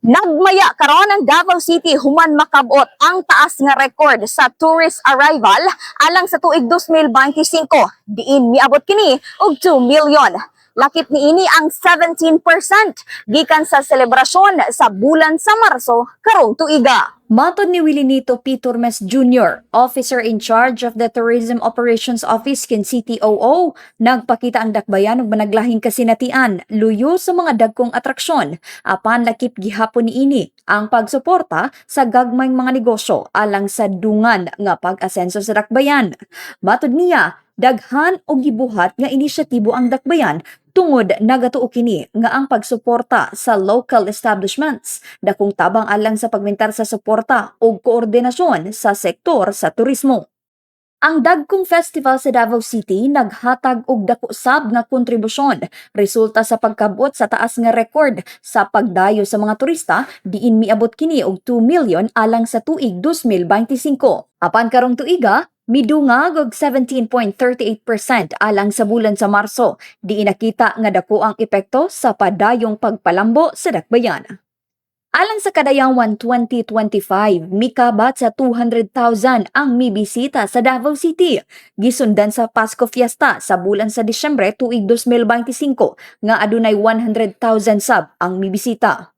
Nagmaya karon ang Davao City human makabot ang taas nga record sa tourist arrival alang sa tuig 2025. Diin miabot kini og 2 million. Lakip niini ang 17% gikan sa selebrasyon sa bulan sa Marso karong tuiga. Matod ni Wilinito P. Turmes Jr., Officer in Charge of the Tourism Operations Office kin CTOO, nagpakita ang dakbayan og managlahing kasinatian luyo sa mga dagkong atraksyon apan lakip gihapon niini ang pagsuporta sa gagmayng mga negosyo alang sa dungan nga pag-asenso sa dakbayan. Matod niya, daghan og gibuhat nga inisyatibo ang dakbayan tungod nagatuo kini nga ang pagsuporta sa local establishments dakong tabang alang sa pagmentar sa suporta ug koordinasyon sa sektor sa turismo. Ang dagkong festival sa Davao City naghatag og dako sab nga kontribusyon resulta sa pagkabot sa taas nga record sa pagdayo sa mga turista diin miabot kini og 2 million alang sa tuig 2025. Apan karong tuiga midungag og 17.38% alang sa bulan sa Marso, di nakita nga dako ang epekto sa padayong pagpalambo sa dakbayan. Alang sa kadayawan 2025, mikabat sa 200,000 ang mibisita sa Davao City. Gisundan sa Pasko Fiesta sa bulan sa Disyembre tuig 2025 nga adunay 100,000 sab ang mibisita.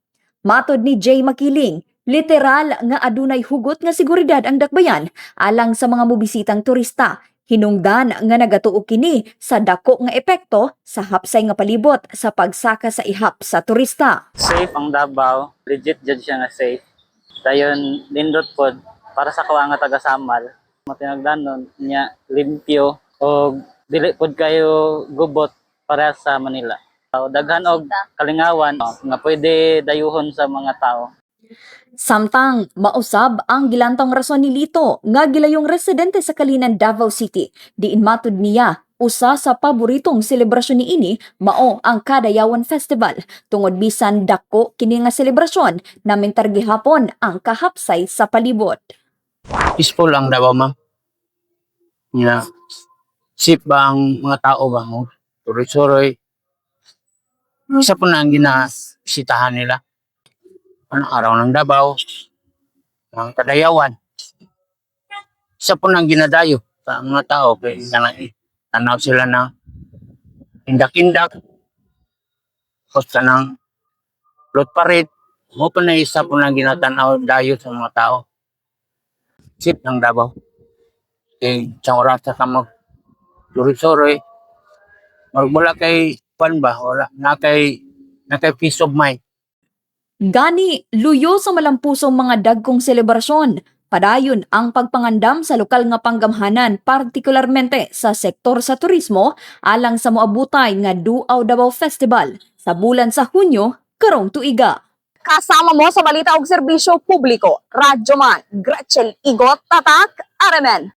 Matod ni Jay Makiling, literal nga adunay hugot nga seguridad ang dakbayan alang sa mga mobisitang turista. Hinungdan nga nagatuo kini sa dako nga epekto sa hapsay nga palibot sa pagsaka sa ihap sa turista. Safe ang Davao, legit jud siya nga safe. Dayon lindot pod para sa kawa nga taga Samal. Matinagdanon niya limpyo o dili pod kayo gubot para sa Manila. Daghan og kalingawan nga pwede dayuhon sa mga tao. Samtang mausab ang gilantong rason ni Lito nga gilayong residente sa Kalinan, Davao City. Diin matud niya, usa sa paboritong selebrasyon niini mao ang Kadayawan Festival. Tungod bisan dako kini nga selebrasyon namin targihapon ang kahapsay sa palibot. Peaceful ang Davao, ma'am. Yeah. Safe ba ang mga tao ba mo? Tuloy-tuloy. Isa po na ang ginasitahan nila. Anong araw ng Davao, ang Kadayawan. Isa po nang ginadayo sa mga tao. Kaya tanaw sila ng indak-indak. Kosta ng float parade. Mo pa na isa po nang ginatanaw dayo sa mga tao. Sip ng Davao. Kaya isang oras sa mag suri-suri. Wala kay pan ba? Wala. Na kay peace of mind. Gani, luyo sa malampusong mga dagkong selebrasyon. Padayon ang pagpangandam sa lokal nga panggamhanan, partikularmente sa sektor sa turismo, alang sa moabutay nga Duaw Davao Festival sa bulan sa Hunyo, karong tuiga. Kasama mo sa balita og serbisyo publiko, Radyo Man, Gretchen Igot, Tatak, Aramen.